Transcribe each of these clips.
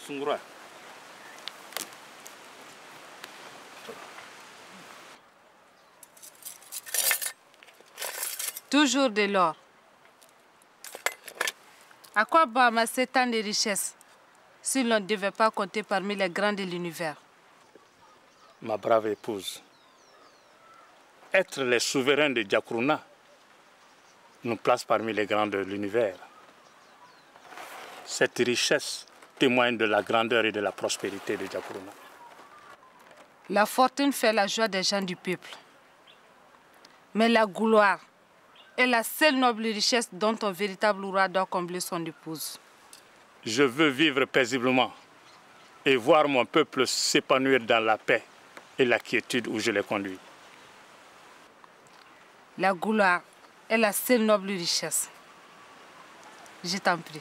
Sungura. Toujours de l'or. À quoi bon amasser tant de richesses si l'on ne devait pas compter parmi les grands de l'univers? Ma brave épouse, être les souverains de Diakourna nous place parmi les grands de l'univers. Cette richesse témoigne de la grandeur et de la prospérité de Diakourna. La fortune fait la joie des gens du peuple. Mais la gloire est la seule noble richesse dont un véritable roi doit combler son épouse. Je veux vivre paisiblement et voir mon peuple s'épanouir dans la paix et la quiétude où je les conduis. La gloire est la seule noble richesse. Je t'en prie,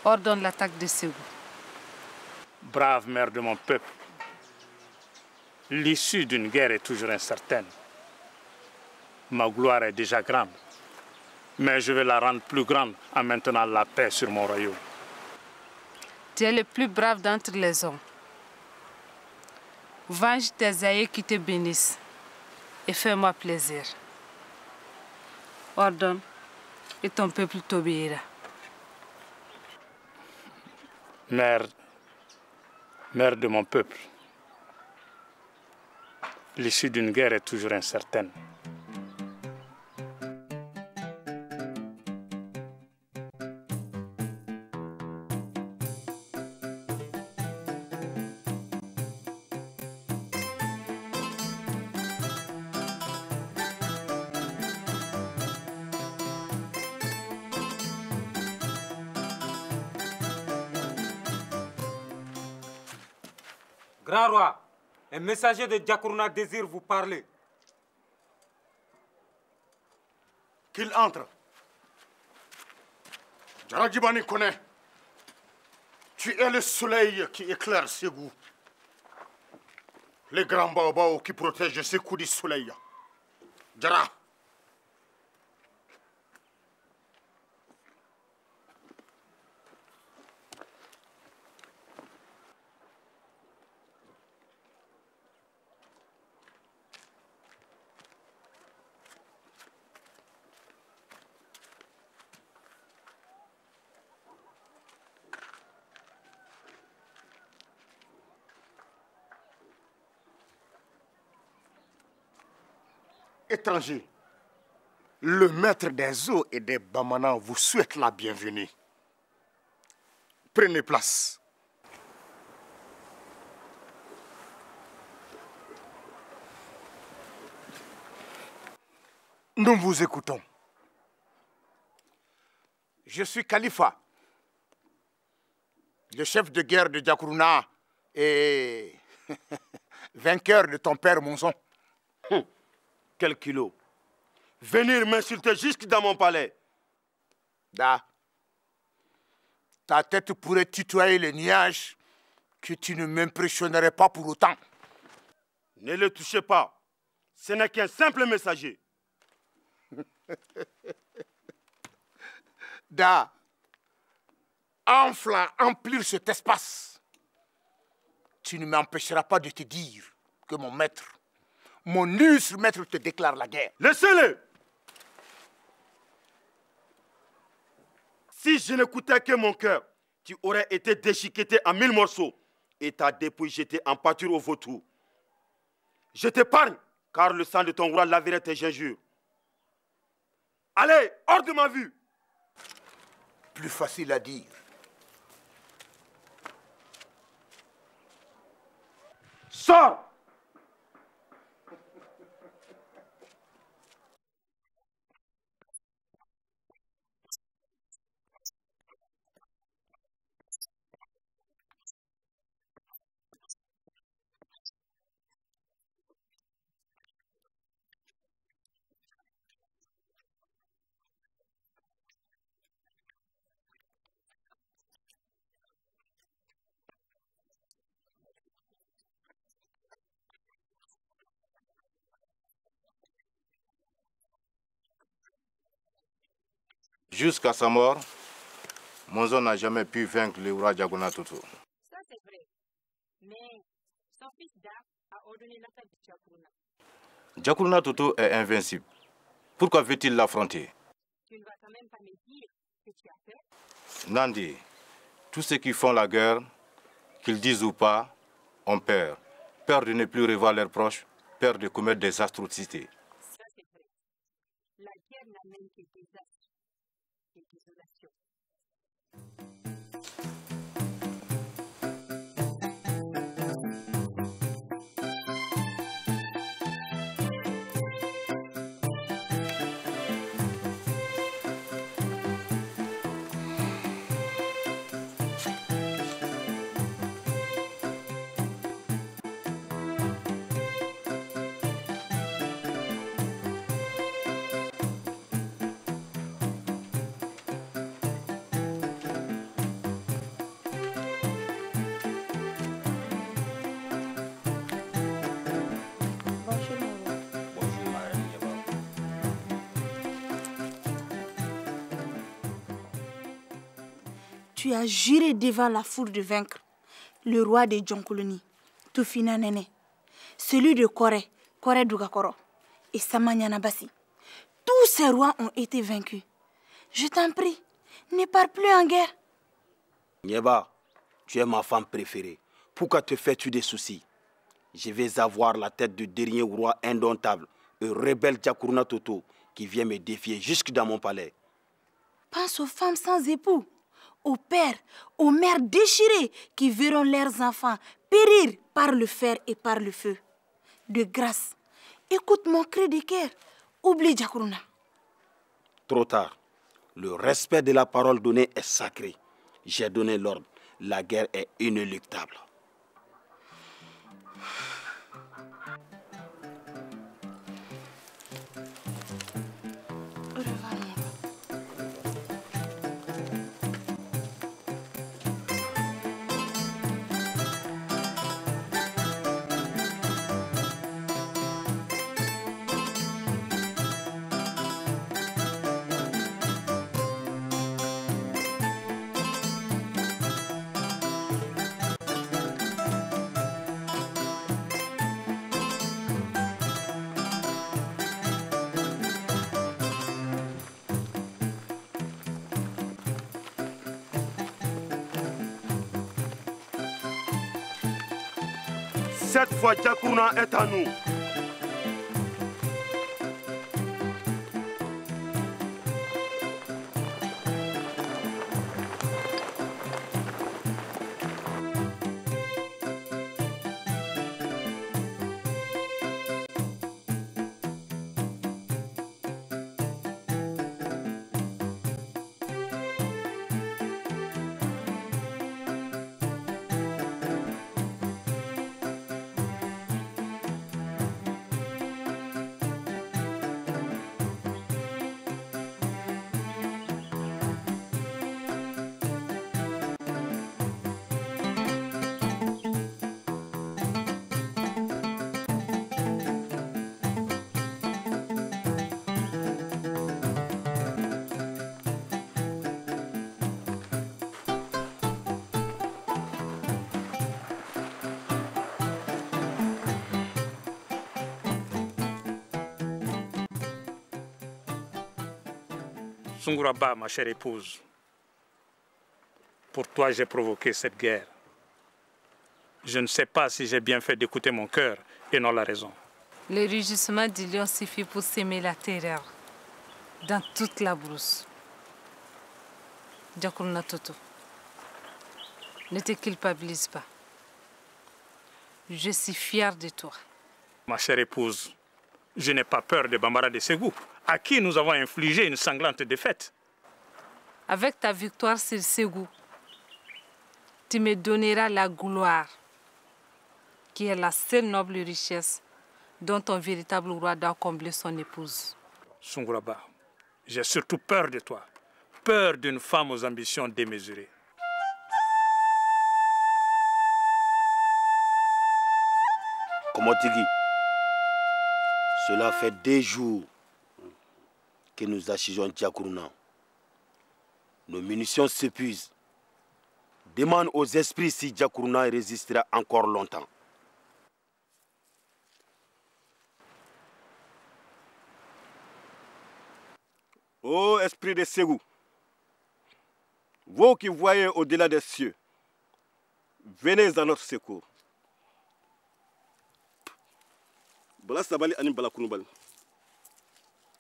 ordonne l'attaque de Ségou. Brave mère de mon peuple, l'issue d'une guerre est toujours incertaine. Ma gloire est déjà grande, mais je vais la rendre plus grande en maintenant la paix sur mon royaume. Tu es le plus brave d'entre les hommes. Venge tes aïeux qui te bénissent et fais-moi plaisir. Ordonne et ton peuple t'obéira. Mère de mon peuple, l'issue d'une guerre est toujours incertaine. Grand roi, un messager de Diakourna désire vous parler. Qu'il entre. Djaradjibani connaît. Tu es le soleil qui éclaire Ségou. Le grand baobao qui protège Ségou du soleil. Djara. Étranger, le maître des eaux et des Bamanan vous souhaite la bienvenue. Prenez place. Nous vous écoutons. Je suis Khalifa, le chef de guerre de Diakourna et vainqueur de ton père Monzon. Quel kilo. Venir m'insulter jusque dans mon palais. Da. Ta tête pourrait tutoyer les nuages que tu ne m'impressionnerais pas pour autant. Ne le touchez pas. Ce n'est qu'un simple messager. Da. Enfle à emplir cet espace. Tu ne m'empêcheras pas de te dire que mon illustre maître te déclare la guerre. Laissez-le. Si je n'écoutais que mon cœur, tu aurais été déchiqueté en 1000 morceaux et ta dépouille jetée en pâture au vautour. Je t'épargne, car le sang de ton roi laverait tes injures. Allez, hors de ma vue. Plus facile à dire. Sors. Jusqu'à sa mort, Monzon n'a jamais pu vaincre le roi Diakourna Toto. Mais son fils Da a ordonné l'attaque de Djakourna. Djakourna Toto est invincible. Pourquoi veut-il l'affronter? Tu ne vas quand même pas me dire ce que tu as fait? Nandi, tous ceux qui font la guerre, qu'ils disent ou pas, ont peur. Peur de ne plus revoir leurs proches, peur de commettre des atrocités. Ça c'est vrai. La guerre n'amène que désastre et désolation. Tu as juré devant la foule de vaincre le roi de Djonkoloni, Tufina Nene, celui de Kore, Kore Dugakoro et Samanyana Bassi. Tous ces rois ont été vaincus. Je t'en prie, ne pars plus en guerre. Nieba, tu es ma femme préférée. Pourquoi te fais-tu des soucis? Je vais avoir la tête du dernier roi indomptable, le rebelle Djakourna Toto, qui vient me défier jusque dans mon palais. Pense aux femmes sans époux, aux pères, aux mères déchirées qui verront leurs enfants périr par le fer et par le feu. De grâce, écoute mon cri de cœur. Oublie Djakourna. Trop tard. Le respect de la parole donnée est sacré. J'ai donné l'ordre. La guerre est inéluctable. Cette fois, Djakourna est à nous. Sunguraba, ma chère épouse, pour toi j'ai provoqué cette guerre. Je ne sais pas si j'ai bien fait d'écouter mon cœur et non la raison. Le rugissement du lion suffit pour semer la terreur dans toute la brousse. Djakourna Toto, ne te culpabilise pas. Je suis fière de toi. Ma chère épouse, je n'ai pas peur de Bambara de Ségou, à qui nous avons infligé une sanglante défaite. Avec ta victoire sur Ségou, tu me donneras la gloire, qui est la seule noble richesse dont ton véritable roi doit combler son épouse. Sunguraba, j'ai surtout peur de toi, peur d'une femme aux ambitions démesurées. Komotigi, cela fait 2 jours que nous assiégeons Djakourna. Nos munitions s'épuisent. Demande aux esprits si Djakourna résistera encore longtemps. Ô esprit de Ségou, vous qui voyez au-delà des cieux, venez à notre secours. Bala sabali ani bala kunubal.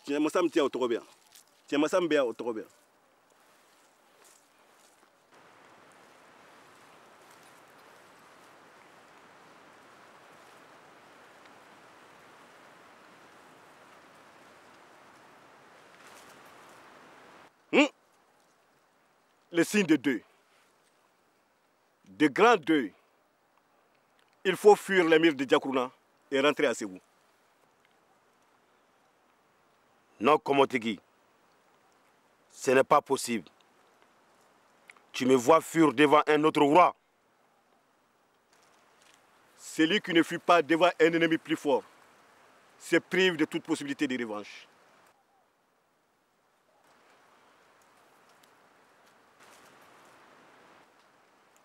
Tiens masam tia otobia. Tiens masam bea otobia. Le signe de deuil. De grands deuils. Il faut fuir les murs de Djakourna et rentrer à Ségou. Non, Komotegi, ce n'est pas possible. Tu me vois fuir devant un autre roi. Celui qui ne fuit pas devant un ennemi plus fort se prive de toute possibilité de revanche.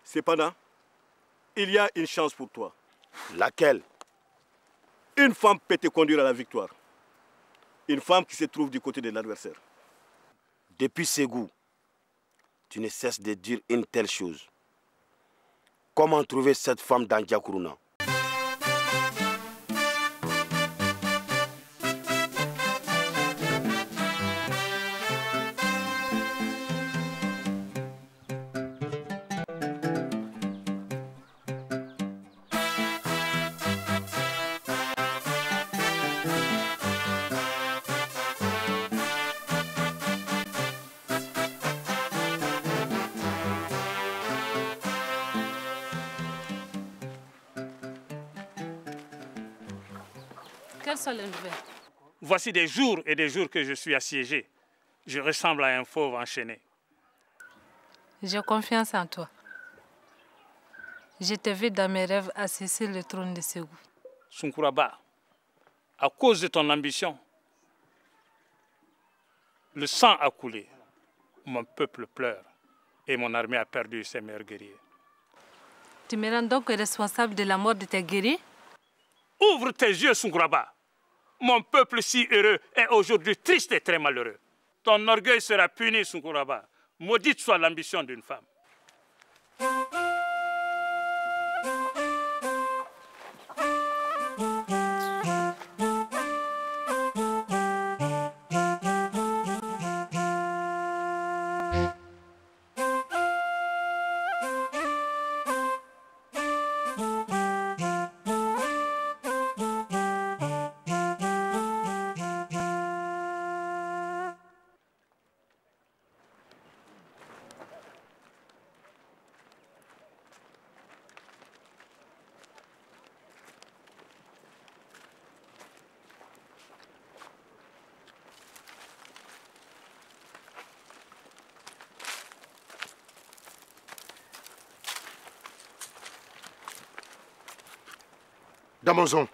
Cependant, il y a une chance pour toi. Laquelle? Une femme peut te conduire à la victoire. Une femme qui se trouve du côté de l'adversaire. Depuis Ségou, tu ne cesses de dire une telle chose. Comment trouver cette femme dans Djakourna? Quelles sont les nouvelles? Voici des jours et des jours que je suis assiégé. Je ressemble à un fauve enchaîné. J'ai confiance en toi. Je te vu dans mes rêves assis sur le trône de Ségou. Sunkuraba, à cause de ton ambition, le sang a coulé. Mon peuple pleure et mon armée a perdu ses meilleurs guerriers. Tu me rends donc responsable de la mort de tes guerriers? Ouvre tes yeux, Sunkuraba. Mon peuple si heureux est aujourd'hui triste et très malheureux. Ton orgueil sera puni, Sunkuraba. Maudite soit l'ambition d'une femme. Damozon,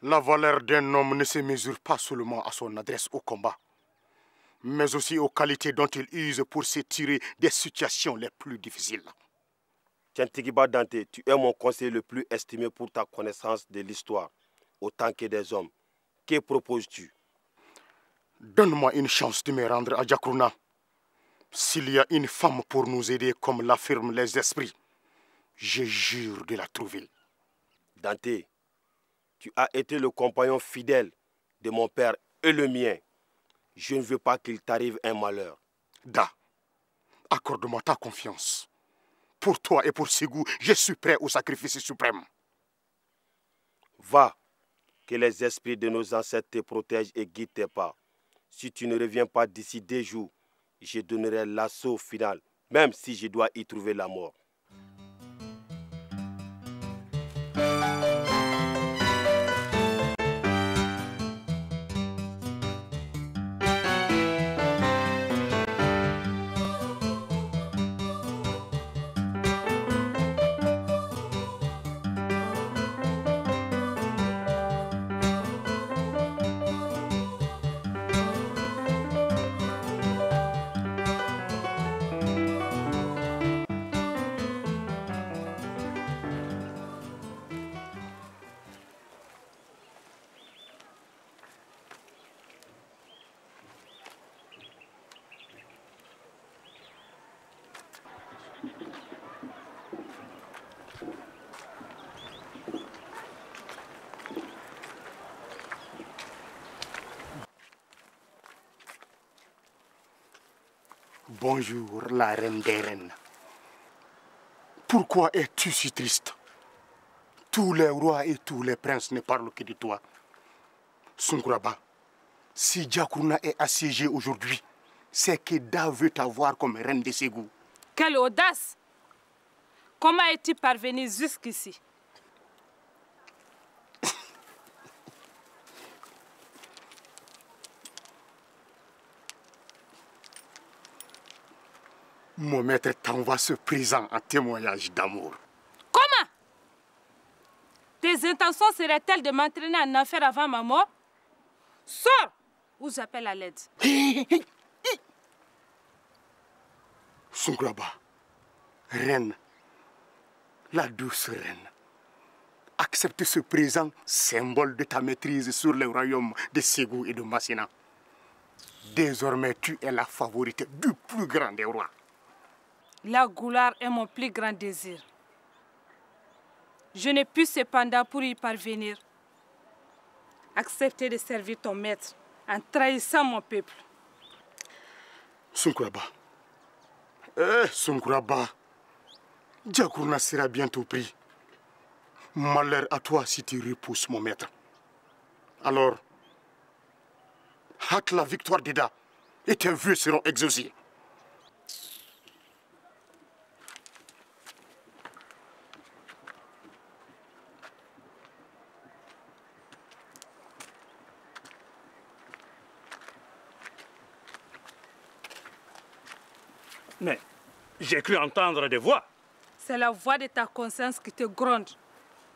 la valeur d'un homme ne se mesure pas seulement à son adresse au combat, mais aussi aux qualités dont il use pour se tirer des situations les plus difficiles. Tiantigiba Dante, tu es mon conseiller le plus estimé pour ta connaissance de l'histoire, autant que des hommes. Que proposes-tu? Donne-moi une chance de me rendre à Djakourna. S'il y a une femme pour nous aider comme l'affirment les esprits, je jure de la trouver. Dante, tu as été le compagnon fidèle de mon père et le mien. Je ne veux pas qu'il t'arrive un malheur. Da, accorde-moi ta confiance. Pour toi et pour Ségou, je suis prêt au sacrifice suprême. Va, que les esprits de nos ancêtres te protègent et guident tes pas. Si tu ne reviens pas d'ici 2 jours, je donnerai l'assaut final, même si je dois y trouver la mort. Bonjour, la reine des reines. Pourquoi es-tu si triste? Tous les rois et tous les princes ne parlent que de toi. Sunkuraba, si Djakourna est assiégé aujourd'hui, c'est que Da veut t'avoir comme reine de Ségou. Quelle audace! Comment es-tu parvenu jusqu'ici? Mon maître t'envoie ce présent en témoignage d'amour. Comment? Tes intentions seraient-elles de m'entraîner en enfer avant ma mort? Sors ou j'appelle à l'aide. Sunkuraba, reine, la douce reine, accepte ce présent, symbole de ta maîtrise sur le royaume de Ségou et de Massina. Désormais, tu es la favorite du plus grand des rois. La gloire est mon plus grand désir. Je n'ai pu cependant, pour y parvenir, accepter de servir ton maître en trahissant mon peuple. Sunkuraba, Sunkuraba, Djakourna sera bientôt pris. Malheur à toi si tu repousses mon maître. Alors, hâte la victoire d'Eda et tes vœux seront exaucés. Mais j'ai cru entendre des voix. C'est la voix de ta conscience qui te gronde,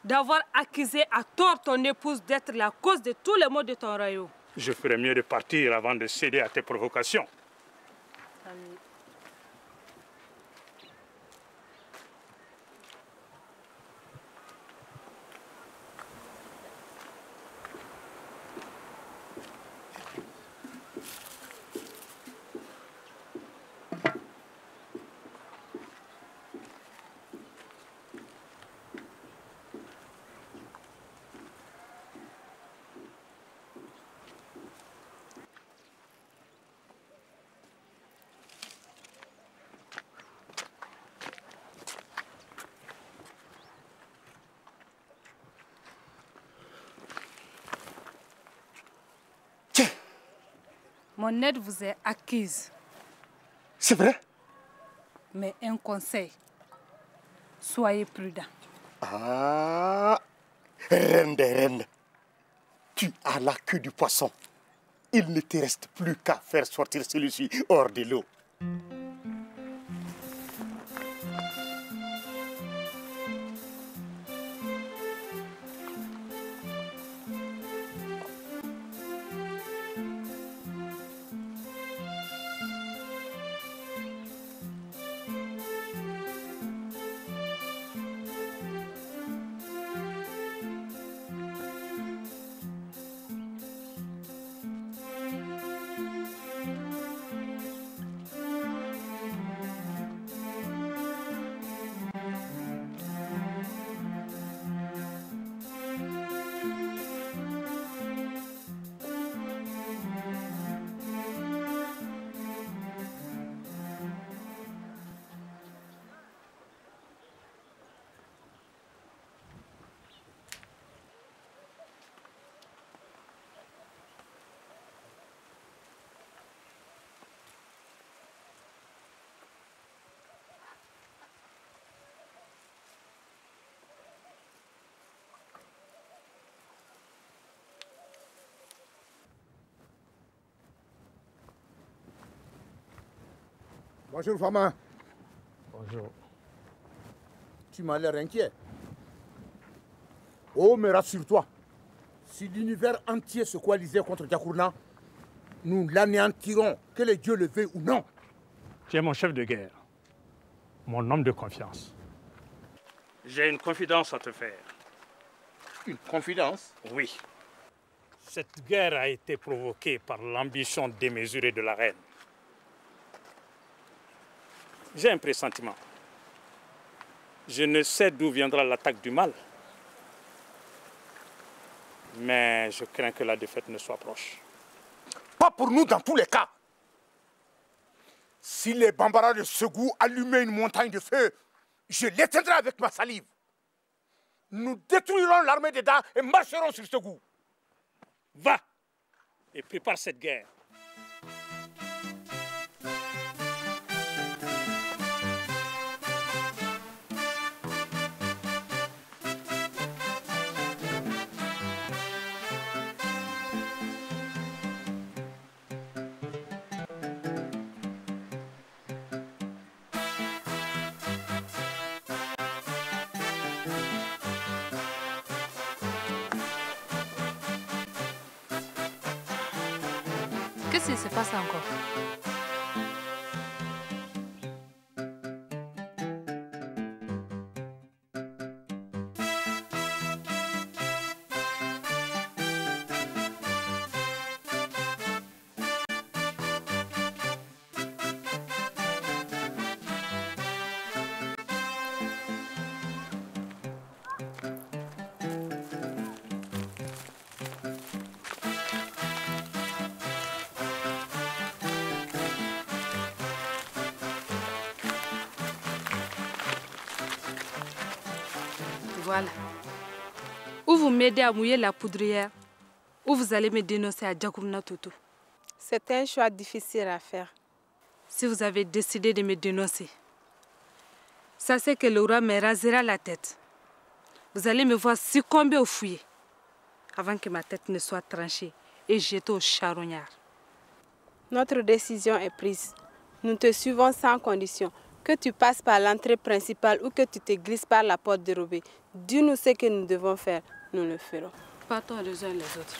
d'avoir accusé à tort ton épouse d'être la cause de tous les maux de ton royaume. Je ferais mieux de partir avant de céder à tes provocations. Mon aide vous est acquise. C'est vrai? Mais un conseil, soyez prudent. Ah, reine des reines, tu as la queue du poisson. Il ne te reste plus qu'à faire sortir celui-ci hors de l'eau. Bonjour, Fama. Bonjour. Tu m'as l'air inquiet. Oh, mais rassure-toi. Si l'univers entier se coalisait contre Djakourna, nous l'anéantirons, que les dieux le veuillent ou non. Tu es mon chef de guerre, mon homme de confiance. J'ai une confidence à te faire. Une confidence? Oui. Cette guerre a été provoquée par l'ambition démesurée de la reine. J'ai un pressentiment. Je ne sais d'où viendra l'attaque du mal. Mais je crains que la défaite ne soit proche. Pas pour nous dans tous les cas. Si les Bambara de Ségou allumaient une montagne de feu, je l'éteindrai avec ma salive. Nous détruirons l'armée d'Eda et marcherons sur Ségou. Va et prépare cette guerre. Qu'est-ce qui se passe encore? Voilà. Ou vous m'aidez à mouiller la poudrière, ou vous allez me dénoncer à Djakourna Toto. C'est un choix difficile à faire. Si vous avez décidé de me dénoncer, sachez que le roi me rasera la tête. Vous allez me voir succomber au fouillis, avant que ma tête ne soit tranchée et jetée au charognard. Notre décision est prise. Nous te suivons sans condition. Que tu passes par l'entrée principale ou que tu te glisses par la porte dérobée. Dis-nous ce que nous devons faire. Nous le ferons. Partons les uns les autres.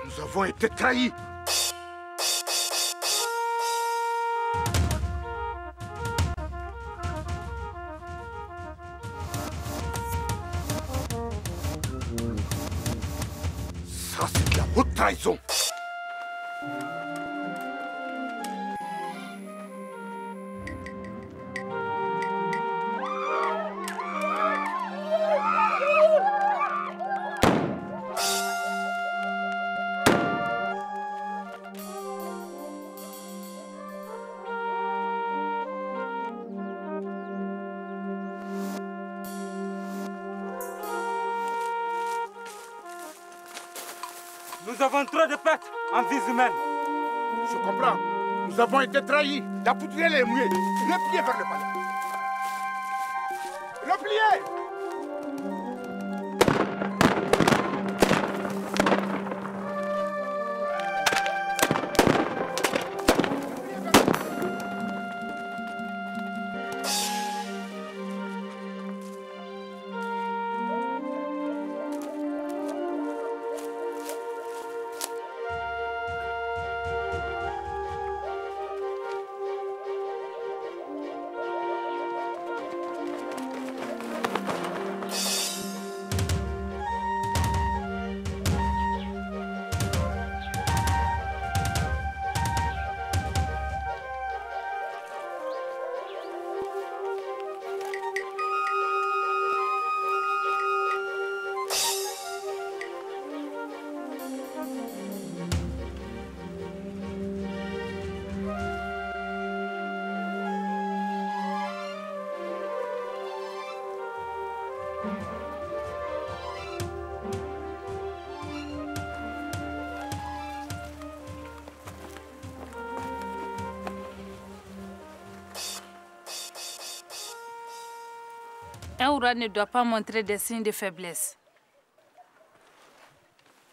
Nous avons été trahis. Ça, c'est de la haute trahison. Nous avons trop de pertes en vies humaines. Je comprends. Nous avons été trahis. La poudrière est mouillée. Repliez vers le palais. Repliez! Un roi ne doit pas montrer des signes de faiblesse.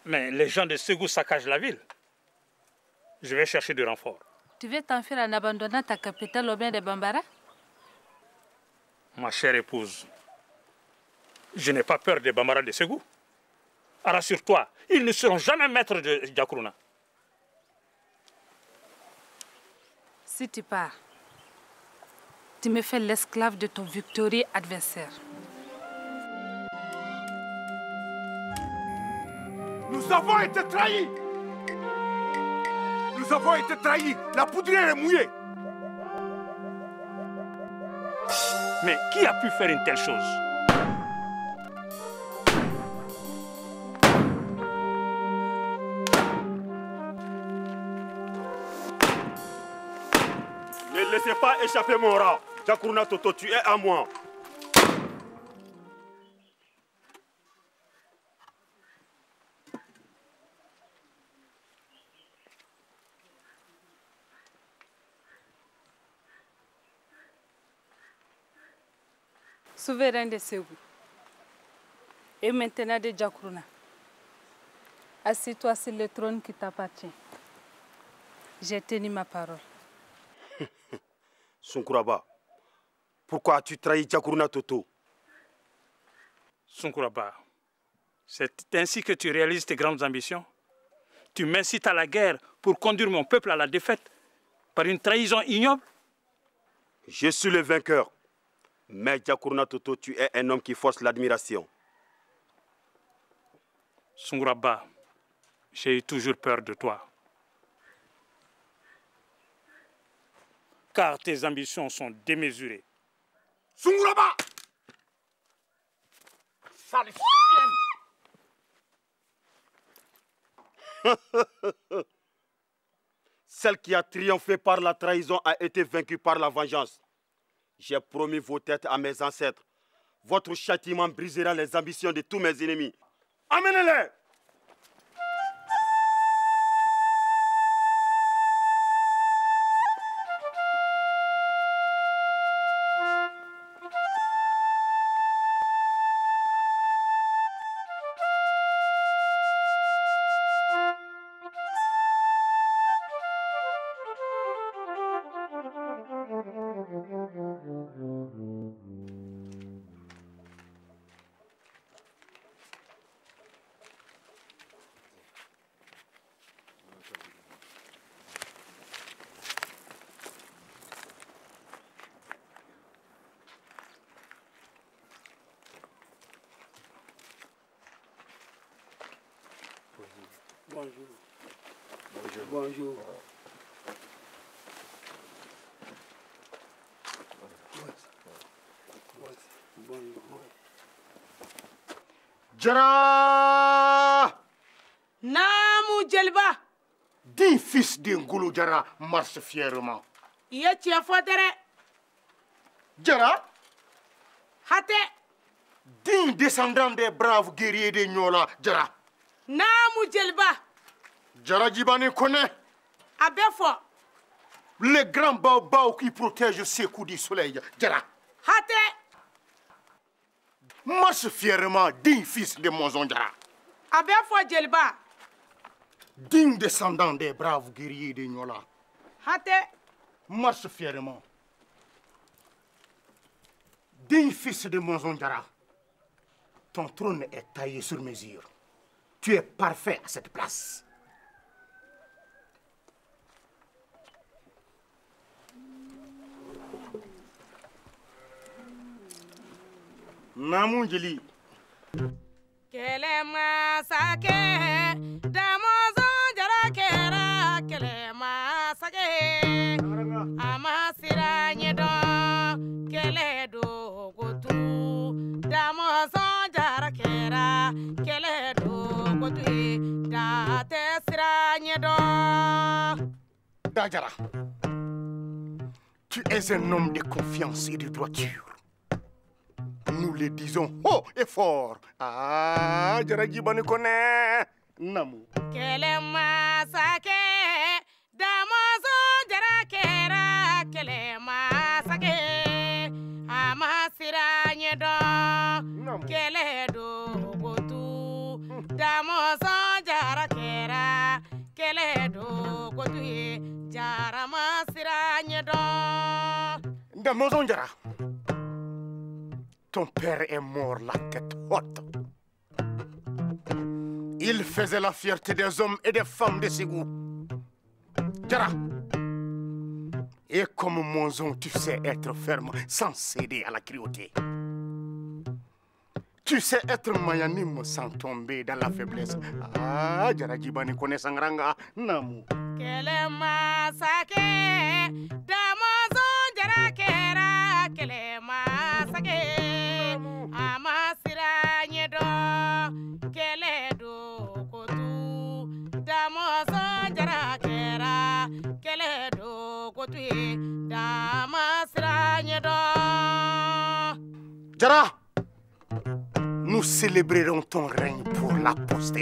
Mais les gens de Ségou saccagent la ville. Je vais chercher du renfort. Tu veux t'enfuir en abandonnant ta capitale au bien de Bambara? Ma chère épouse, je n'ai pas peur des Bambara de Ségou. Rassure-toi, ils ne seront jamais maîtres de Djakouruna. Si tu pars, tu me fais l'esclave de ton victorieux adversaire. Nous avons été trahis. Nous avons été trahis. La poudrière est mouillée. Mais qui a pu faire une telle chose? Ne laissez pas échapper mon rat. Djakouruna Toto, tu es à moi. Souverain de Ségou et maintenant de Djakouruna, assieds-toi sur le trône qui t'appartient. J'ai tenu ma parole. Sunkuraba, pourquoi as-tu trahi Djakouruna Toto? Sunkuraba, c'est ainsi que tu réalises tes grandes ambitions? Tu m'incites à la guerre pour conduire mon peuple à la défaite par une trahison ignoble? Je suis le vainqueur. Mais Djakouruna Toto, tu es un homme qui force l'admiration. Sunkuraba, j'ai eu toujours peur de toi. Car tes ambitions sont démesurées. Sunkuraba! Sale chienne! Celle qui a triomphé par la trahison a été vaincue par la vengeance. J'ai promis vos têtes à mes ancêtres. Votre châtiment brisera les ambitions de tous mes ennemis. Amenez-les! Bonjour. Bonjour. Bonjour. Jara! Namu Djelba! Dis fils de Ngolo Jara marche fièrement. Yé fotere. Jara? Hate! Digne descendant des braves guerriers de Nyola, Jara. Namu Djelba! Jara Djibani connaît. Abefo! Le grand baobab qui protège ses coups du soleil, Jara. Hate! Marche fièrement, digne fils de Monzon Jara. Abefo Djelba! Digne descendant des braves guerriers de Nyola. Hate! Marche fièrement. Digne fils de Monzon Jara. Ton trône est taillé sur mesure. Tu es parfait à cette place. Namunjeli. Kelema sake, damozo jara kera, kelema sake, amasira nyedo, keledo gotu, damozo jara kera, keledo gotu, da tesira nyedo. Dajara, tu es un homme de confiance et de droiture. Nous le disons haut et fort. Ah, Jara Djibani connaît. Namu. Kelema sake, damozo jara kera, kelema sake, amasira nyedo. Damoson jara kera kele do kotuye jara masira nyedo. Damoson jara. Ton père est mort la tête haute. Il faisait la fierté des hommes et des femmes de Ségou. Jara. Et comme Monzon, tu sais être ferme sans céder à la cruauté. Tu sais être magnanime sans tomber dans la faiblesse. Ah, Jara Jibani connaît Sangranga. Namu. Kele masake, Damoson jara kera, kele masake, amasira nyedo, kele do kotu, Damoson jara kera, kele do kotu, damasira nyedo. Jara, nous célébrerons ton règne pour la postérité.